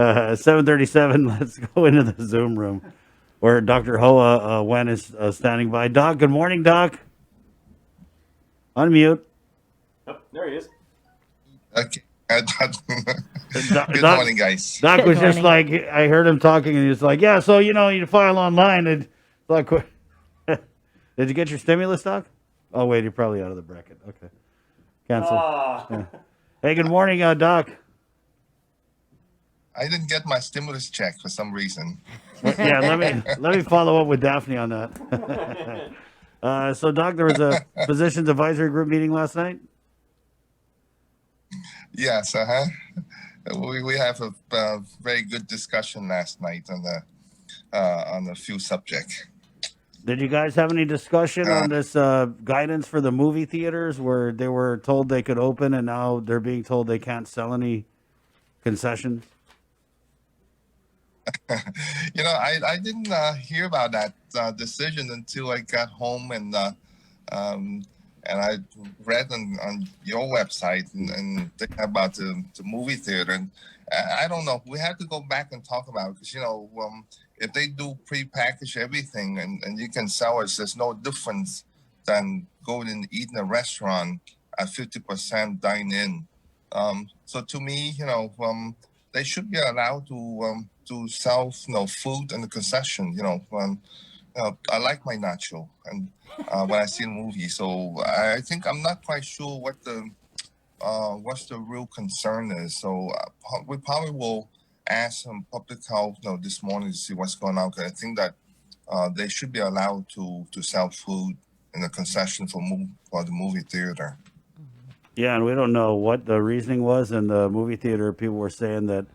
7:37. Let's go into the Zoom room where Dr. Hoa Nguyen is standing by. Doc, good morning, Doc. Unmute. Oh, there he is. Okay. Good Doc, morning, guys. Doc Good was just morning. like, I heard him talking, and he was like, yeah, so, you file online. And like, did you get your stimulus, Doc? Oh, wait, you're probably out of the bracket. Okay. Cancel. Ah. Yeah. Hey, good morning, Doc. I didn't get my stimulus check for some reason. Yeah, let me follow up with Daphne on that. So, Doc, there was a physicians advisory group meeting last night. Yes, we have a very good discussion last night on a few subjects. Did you guys have any discussion on this guidance for the movie theaters where they were told they could open and now they're being told they can't sell any concessions? I didn't hear about that decision until I got home and I read on your website and think about the movie theater. And I don't know. We have to go back and talk about it because, if they do pre-package everything and you can sell it, there's no difference than going and eat in a restaurant at 50% dine-in. So to me, they should be allowed to sell, food in the concession. I like my nacho, and when I see a movie, so I think I'm not quite sure what's the real concern is. So we probably will ask some public health, this morning to see what's going on. Because I think that they should be allowed to sell food in the concession for the movie theater. Yeah, and we don't know what the reasoning was in the movie theater. People were saying that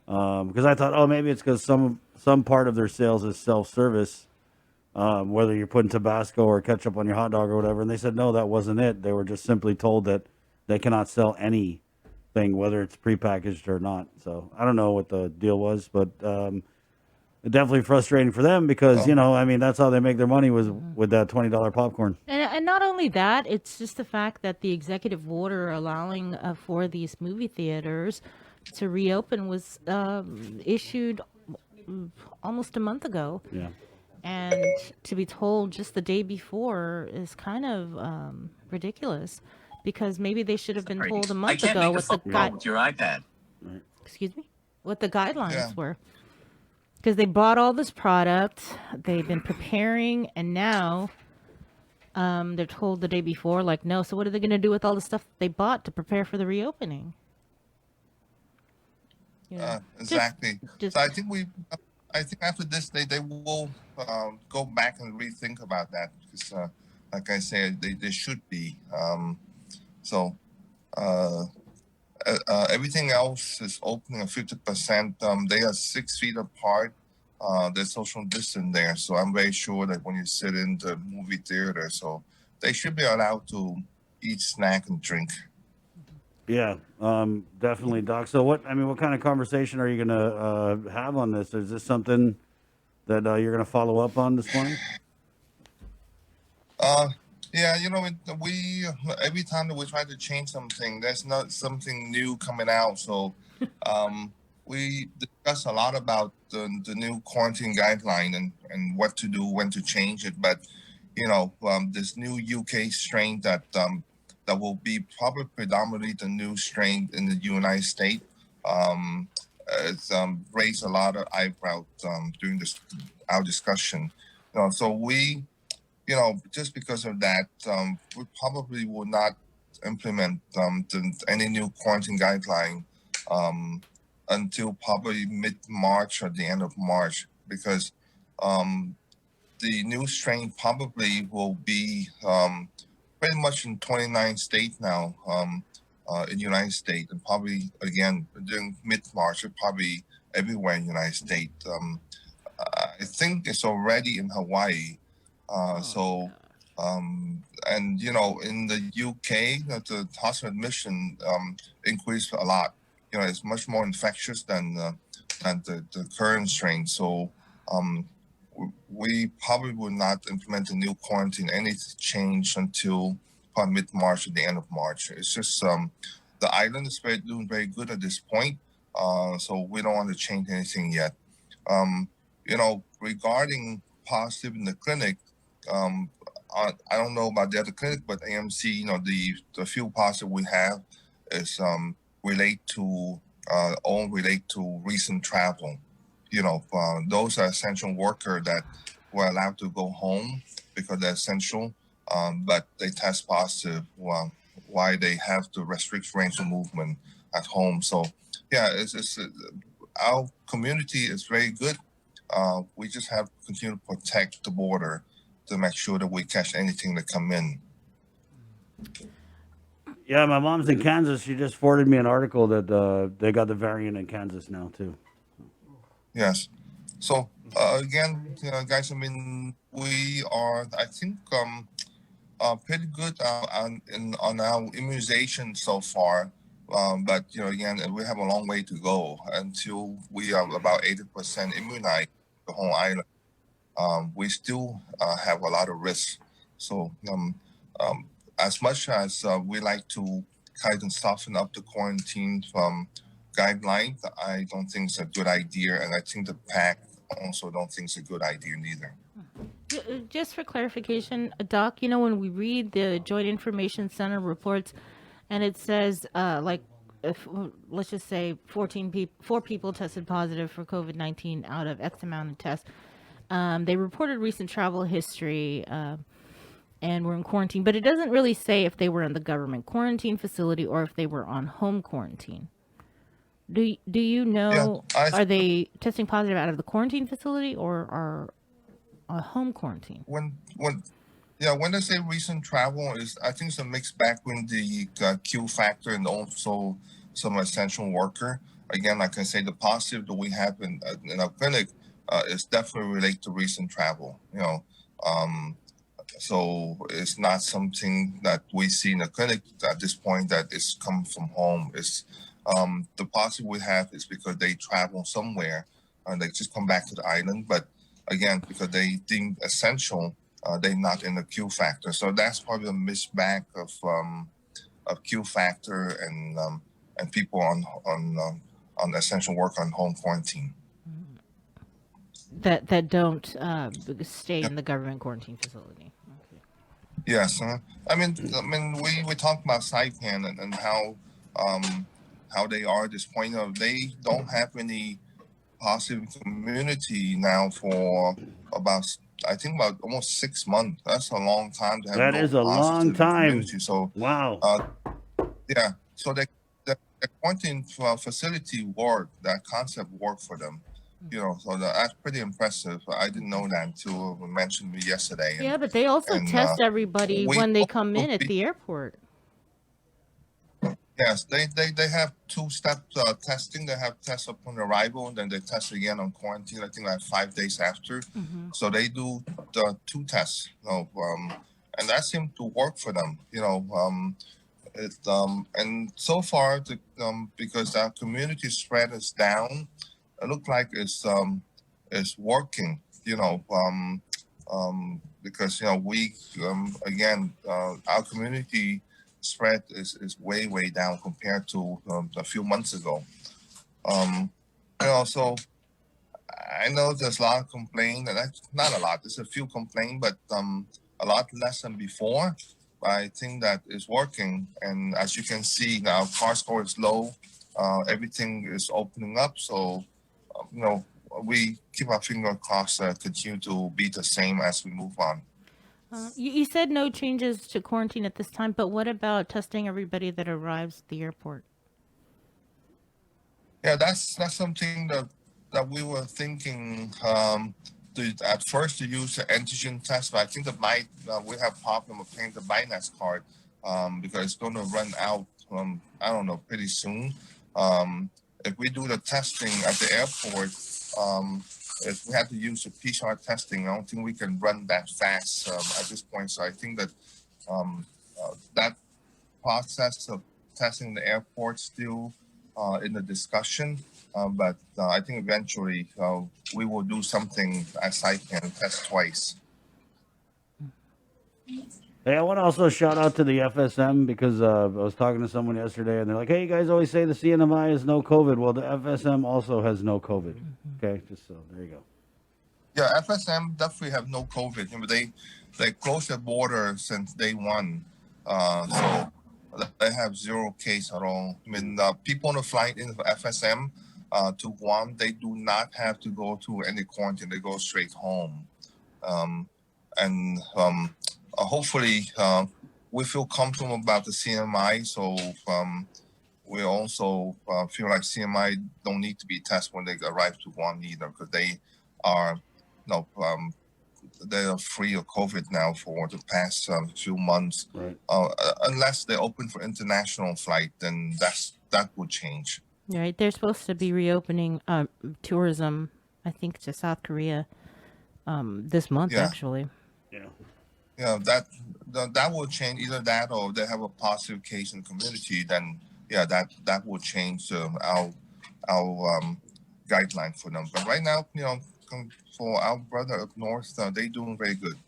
because I thought, oh, maybe it's because some part of their sales is self-service, whether you're putting Tabasco or ketchup on your hot dog or whatever. And they said, no, that wasn't it. They were just simply told that they cannot sell anything, whether it's prepackaged or not. So I don't know what the deal was, but definitely frustrating for them because, I mean, that's how they make their money was with that $20 popcorn. And not only that, it's just the fact that the executive order allowing for these movie theaters to reopen was issued almost a month ago. Yeah. And to be told just the day before is kind of ridiculous because maybe they should have been told a month ago what the with your iPad. excuse me, what the guidelines Yeah. were. Because they bought all this product, they've been preparing, and now they're told the day before, like, no. So what are they going to do with all the stuff they bought to prepare for the reopening? Exactly. Just So I think after this, they will go back and rethink about that because, like I said, they should be. So everything else is opening at 50%. They are 6 feet apart. There's social distance there, so I'm very sure that when you sit in the movie theater, so they should be allowed to eat, snack, and drink. Yeah, definitely, Doc. So what kind of conversation are you going to have on this? Is this something that you're going to follow up on this morning? Yeah, we every time that we try to change something, there's not something new coming out. So we discuss a lot about the new quarantine guideline and what to do, when to change it. But this new UK strain that will be probably predominantly the new strain in the United States. It's raised a lot of eyebrows during our discussion. So we, just because of that, we probably will not implement any new quarantine guideline until probably mid-March or the end of March, because the new strain probably will be pretty much in 29 states now in the United States, and probably again during mid-March, probably everywhere in the United States. I think it's already in Hawaii. And in the UK, the hospital admission increased a lot. It's much more infectious than the current strain. So we probably will not implement a new quarantine, any change until probably mid-March or the end of March. It's just the island is doing very good at this point. So we don't want to change anything yet. Regarding positive in the clinic, I don't know about the other clinic, but AMC, the few positive we have is relate to all relate to recent travel. Those are essential workers that were allowed to go home because they're essential, but they test positive. Why they have to restrict range of movement at home? So yeah, it's our community is very good. We just have to continue to protect the border to make sure that we catch anything that come in. Yeah, my mom's in Kansas. She just forwarded me an article that they got the variant in Kansas now too. Yes. So again, guys, I mean, we are, I think, pretty good on our immunization so far. But again, we have a long way to go until we are about 80% immunized the whole island. We still have a lot of risks. So as much as we like to kind of soften up the quarantine guidelines, I don't think it's a good idea, and I think the PAC also don't think it's a good idea neither. Just for clarification, Doc, when we read the Joint Information Center reports, and it says, let's just say 4 people tested positive for COVID-19 out of X amount of tests. They reported recent travel history and were in quarantine, but it doesn't really say if they were in the government quarantine facility or if they were on home quarantine. Do you know, are they testing positive out of the quarantine facility or are on home quarantine? When they say recent travel, I think it's a mixed bag with the Q factor and also some essential worker. Again, like I say, the positive that we have in our clinic is definitely related to recent travel. So it's not something that we see in the clinic at this point that is come from home. It's the positive we have is because they travel somewhere and they just come back to the island. But again, because they deem essential, they're not in the Q factor. So that's probably a mixed bag of Q factor and people on essential work on home quarantine. That don't stay in the government quarantine facility. Okay. Yes, I mean, we talked about Saipan and how they are at this point. They don't have any positive community now for about almost 6 months. That's a long time to have That no is a long positive time. community. So Wow. yeah, so the quarantine facility work, that concept worked for them. So that's pretty impressive. I didn't know that until you mentioned me yesterday. Yeah, but they also test everybody when they come in at the airport. Yes, they have 2-step testing. They have tests upon arrival, and then they test again on quarantine. I think like 5 days after. Mm-hmm. So they do the 2 tests. And that seemed to work for them. And so far, because our community spread is down, it looks like it's working. Because we again our community spread is way down compared to a few months ago. So I know there's a lot of complaint, and that's not a lot. There's a few complaints, but a lot less than before. I think that is working, and as you can see now, car score is low. Everything is opening up, so we keep our finger crossed continue to be the same as we move on. You said no changes to quarantine at this time, but what about testing everybody that arrives at the airport? Yeah, that's something that we were thinking at first to use the antigen test, but I think we have problem obtaining the BINAS card because it's going to run out, I don't know, pretty soon. If we do the testing at the airport, if we have to use the PCR testing, I don't think we can run that fast at this point. So I think that that process of testing the airport still in the discussion, but I think eventually we will do something as I can test twice. Hey, I want to also shout out to the FSM because I was talking to someone yesterday and they're like, "Hey, you guys always say the CNMI is no COVID. Well, the FSM also has no COVID." Okay, just so there you go. Yeah, FSM definitely have no COVID. They closed the border since day one, so they have zero case at all. I mean, people on the flight in FSM to Guam, they do not have to go to any quarantine. They go straight home, and hopefully we feel comfortable about the CMI. So we also feel like CMI don't need to be tested when they arrive to Guam either, because they are they are free of COVID now for the past few months. Right. Unless they open for international flight, then that will change. Right. They're supposed to be reopening tourism, I think, to South Korea this month, Yeah. actually. Yeah. Yeah, that will change. Either that or they have a positive case in the community. Then that will change our guideline for them. But right now, for our brother up north, they doing very good.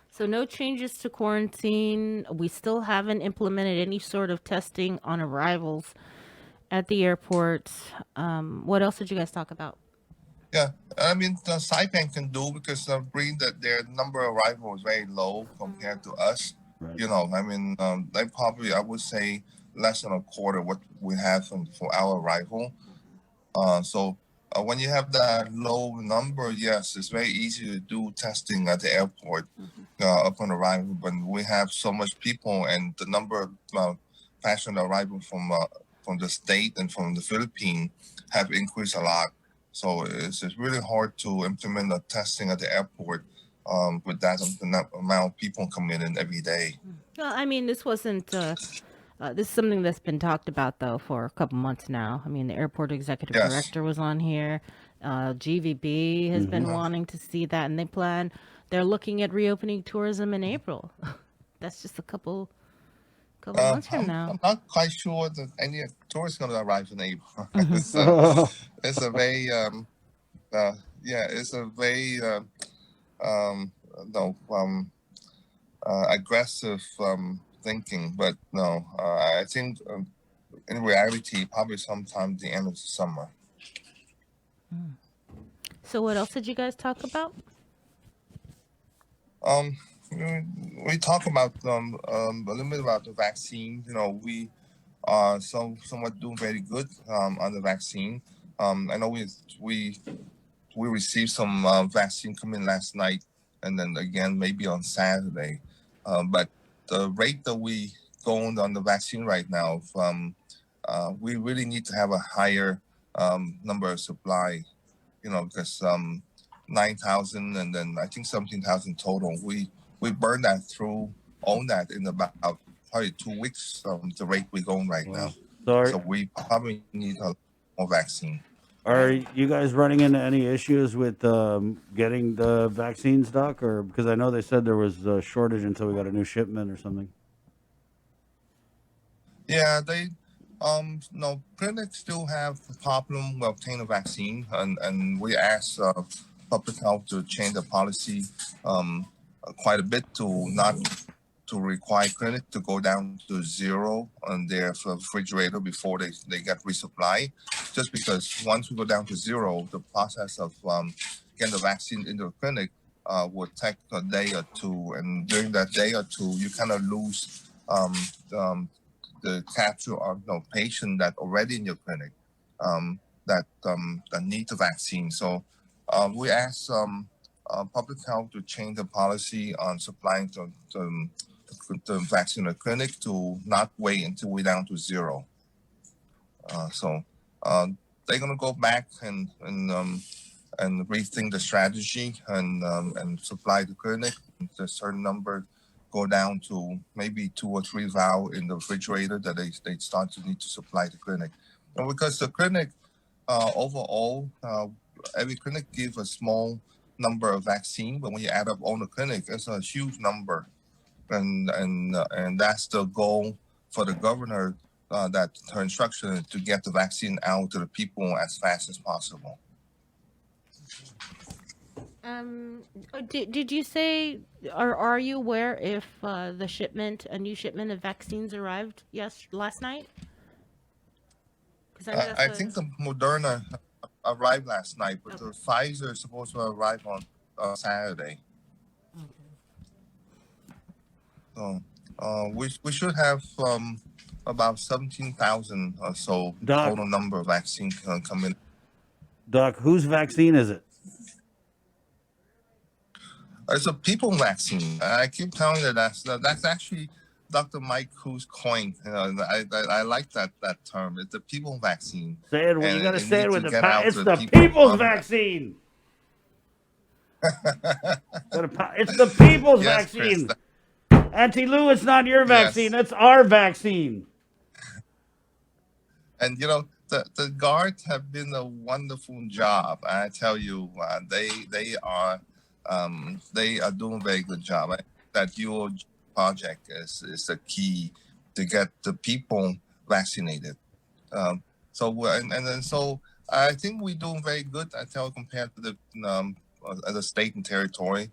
So no changes to quarantine. We still haven't implemented any sort of testing on arrivals at the airport. What else did you guys talk about? Yeah, I mean, the Saipan can do because bring that their number of arrivals is very low compared to us. Right. I mean, they probably, I would say, less than a quarter what we have for our arrival. So when you have that low number, yes, it's very easy to do testing at the airport upon arrival. But we have so much people, and the number of passenger arrival from the state and from the Philippines have increased a lot. So it's really hard to implement the testing at the airport with that amount of people coming in every day. Well, I mean, this wasn't. This is something that's been talked about though for a couple months now. I mean, the airport executive Yes. director was on here. GVB has been wanting to see that, and they're looking at reopening tourism in April. That's just a couple months from now. I'm not quite sure that any tourists going to arrive in April. It's a very it's a very aggressive thinking, but no, I think in reality, probably sometime the end of the summer. So what else did you guys talk about? We talk about a little bit about the vaccine. We are somewhat doing very good on the vaccine. I know we received some vaccine coming last night, and then again maybe on Saturday. But the rate that we going on the vaccine right now, we really need to have a higher number of supply. Because 9,000 and then I think 17,000 total. We burned that through, own that in about probably 2 weeks. The rate we're going right now. So we probably need a more vaccine. Are you guys running into any issues with getting the vaccines, Doc? Or because I know they said there was a shortage until we got a new shipment or something. Yeah, they no, clinics still have the problem with obtaining a vaccine, and we asked public health to change the policy quite a bit to not to require clinic to go down to zero on their refrigerator before they get resupply. Just because once we go down to zero, the process of getting the vaccine into the clinic would take a day or two, and during that day or two, you kind of lose the capture of patient that already in your clinic that need the vaccine. So we asked public health to change the policy on supplying the vaccine in the clinic to not wait until we're down to zero. So they're gonna go back and rethink the strategy and supply the clinic with a certain number. Go down to maybe 2 or 3 vials in the refrigerator that they start to need to supply the clinic. And because the clinic overall, every clinic gives a small number of vaccine, but when you add up all the clinic, it's a huge number, and that's the goal for the governor. That her instruction is to get the vaccine out to the people as fast as possible. Did you say, or are you aware if a new shipment of vaccines arrived last night? Because I know I that's think the Moderna arrived last night, but the Pfizer is supposed to arrive on Saturday. So we should have about 17,000 or so Doc. total number of vaccines coming. Doc, whose vaccine is it? It's a people vaccine. I keep telling you that's actually Dr. Mike who's coined. I like that term. It's the people vaccine. Say it. And You got to say it with the get out It's to the people people's from- vaccine. It's the people's Yes, Chris, vaccine. Auntie Lou, it's not your vaccine. That's our vaccine. And the guards have been a wonderful job. I tell you, they are doing a very good job. That your project is the key to get the people vaccinated. So I think we're doing very good. I tell compared to the state and territory.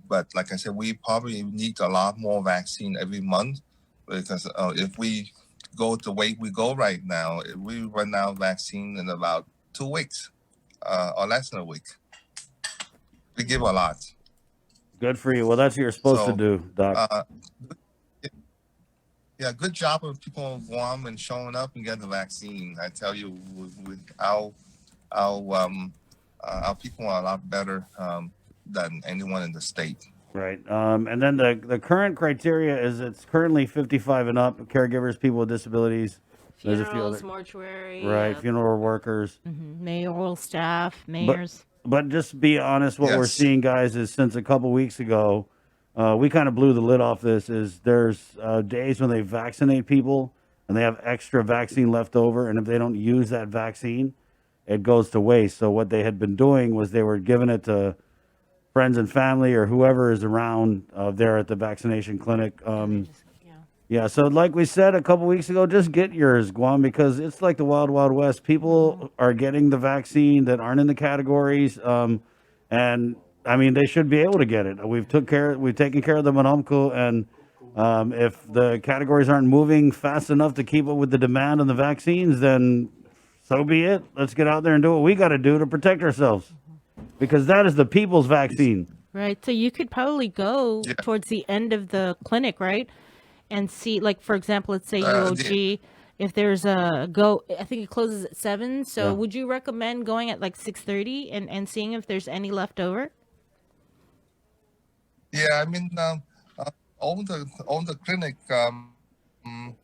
But like I said, we probably need a lot more vaccine every month because if we go the way we go right now, we run out of vaccine in about 2 weeks or less than a week. We give a lot. Good for you. Well, that's what you're supposed to do, Doc. Yeah, good job of people on Guam and showing up and getting the vaccine. I tell you, our people are a lot better than anyone in the state. Right. And then the current criteria is it's currently 55 and up, caregivers, people with disabilities. There's a few funerals, other, mortuary, right, funeral workers. mayoral staff, mayors. But just to be honest, what we're Yes. seeing, guys, is since a couple weeks ago, we kind of blew the lid off this. Is there's days when they vaccinate people and they have extra vaccine left over, and if they don't use that vaccine, it goes to waste. So what they had been doing was they were giving it to friends and family or whoever is around there at the vaccination clinic. Yeah, so like we said a couple weeks ago, just get yours, Guam, because it's like the wild, wild west. People are getting the vaccine that aren't in the categories, and I mean they should be able to get it. We've taken care of them at UMCO, and if the categories aren't moving fast enough to keep up with the demand on the vaccines, then so be it. Let's get out there and do what we got to do to protect ourselves, because that is the people's vaccine. Right. So you could probably go Yeah. towards the end of the clinic, right? And see, like, for example, let's say UOG, if there's I think it closes at 7. So Yeah. would you recommend going at like 6:30 and seeing if there's any left over? Yeah, I mean, on the clinic, when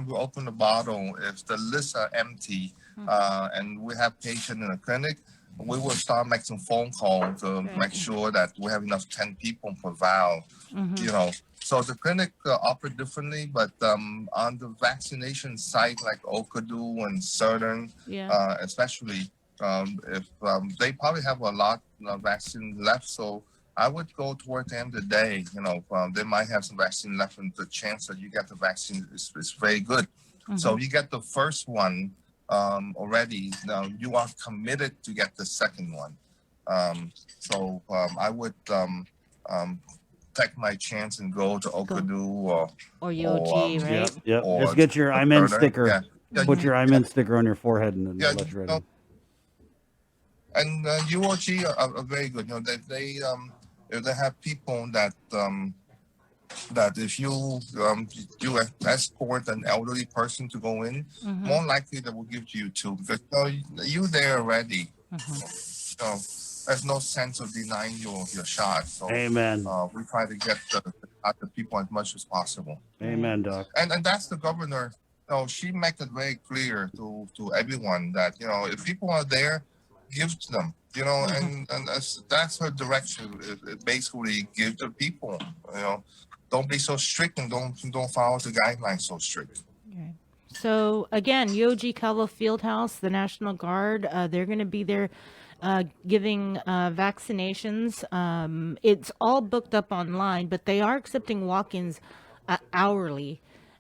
we open the bottle, if the lists are empty and we have patient in the clinic, we will start making phone calls to make sure that we have enough 10 people per vial. So the clinic operate differently, but on the vaccination site like Okadu and Southern, especially if they probably have a lot of vaccine left, so I would go toward the end of the day. They might have some vaccine left, and the chance that you get the vaccine is very good. So you get the first one already. Now you are committed to get the second one. So I would take my chance and go to Okadu Or UOG, right? Yep. or Just get your I'm in Southern. sticker. Yeah. Put your I'm in sticker on your forehead and then Yeah, let you ready. And UOG are very good. If they have people that if you escort an elderly person to go in, more likely they will give you two because you there already. So there's no sense of denying your shot. So Amen. we try to get the people as much as possible. Amen, Doc. And that's the governor. She makes it very clear to everyone that if people are there, give to them. And that's her direction. It basically give to people. Don't be so strict and don't follow the guidelines so strict. Okay. So again, UOG Calvo Fieldhouse, the National Guard, they're going to be there giving vaccinations. It's all booked up online, but they are accepting walk-ins hourly.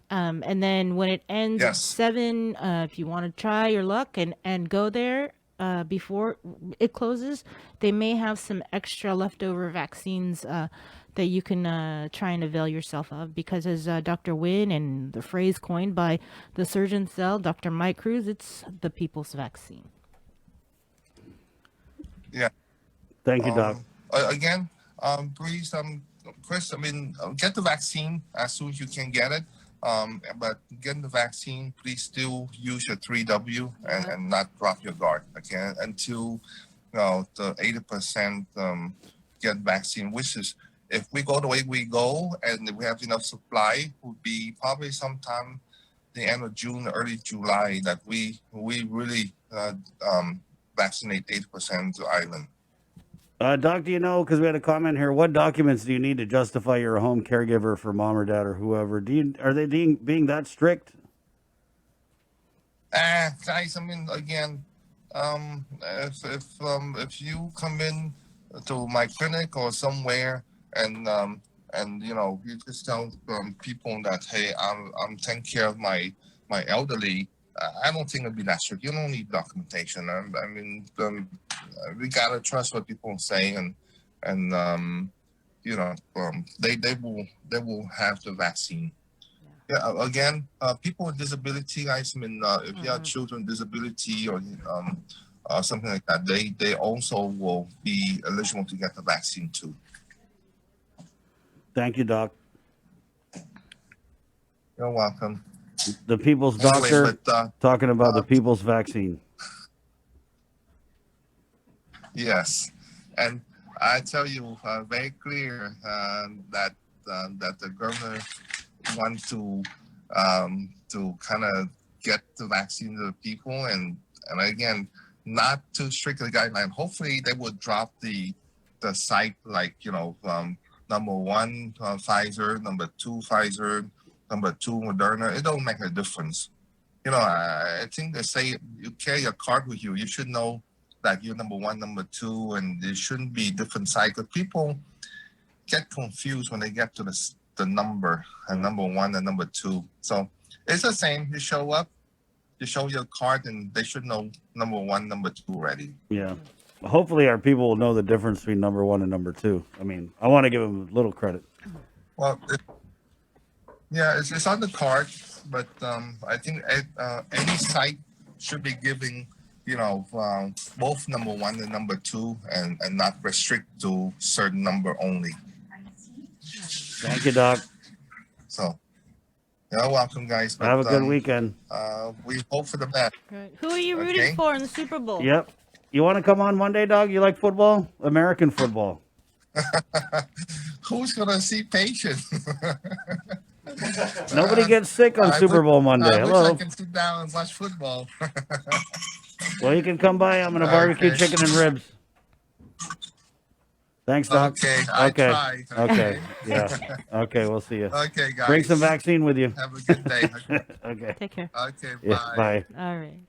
And then when it ends at Yes. 7, if you want to try your luck and go there, before it closes, they may have some extra leftover vaccines that you can try and avail yourself of. Because as Dr. Nguyen and the phrase coined by the Surgeon Cell, Dr. Mike Cruz, it's the people's vaccine. Yeah. Thank you, Doc. Again, please, Chris, I mean, get the vaccine as soon as you can get it. But getting the vaccine, please still use your 3W and not drop your guard, okay? Until, the 80% get vaccine, which is, if we go the way we go and we have enough supply, would be probably sometime the end of June, early July, that we really vaccinate 80% of the island. Doc, do you know, because we had a comment here, what documents do you need to justify you're a home caregiver for mom or dad or whoever? Are they being that strict? Guys, I mean, again, if you come in to my clinic or somewhere and you just tell people that, hey, I'm taking care of my elderly, I don't think it'd be that strict. You don't need documentation. I mean, we gotta trust what people say, and they will have the vaccine. Yeah. Again, people with disability, guys. I mean, if you have children with disability or something like that, they also will be eligible to get the vaccine too. Thank you, Doc. You're welcome. The people's Anyway, doctor but, talking about the people's vaccine. Yes, and I tell you very clear that the governor wants to kind of get the vaccine to the people, and again, not too strict the guideline. Hopefully, they would drop the site, like number 1 Pfizer, number 2 Pfizer, number 2 Moderna. It don't make a difference. I think they say you carry a card with you. You should know that you're number 1, number 2, and there shouldn't be different cycles. People get confused when they get to the number and number 1 and number 2. So it's the same. You show up, you show your card, and they should know number 1, number 2 already. Yeah. Hopefully our people will know the difference between number 1 and number 2. I mean, I want to give them a little credit. Well, it's on the card, but I think any site should be giving both number 1 and number 2, and not restrict to certain number only. Thank you, Doc. So, you're welcome, guys. But, Have a good weekend. We hope for the best. Right. Who are you rooting for in the Super Bowl? Yep. You want to come on Monday, Dog? You like football? American football. Who's gonna see patients? Nobody gets sick on Super Bowl Monday. I Hello. wish I can sit down and watch football. Well, you can come by. I'm going to barbecue chicken and ribs. Thanks, Doc. Okay, I try. Okay. Yeah. Okay, we'll see you. Okay, guys. Bring some vaccine with you. Have a good day. Okay. Take care. Okay, Yeah, bye. bye. All right.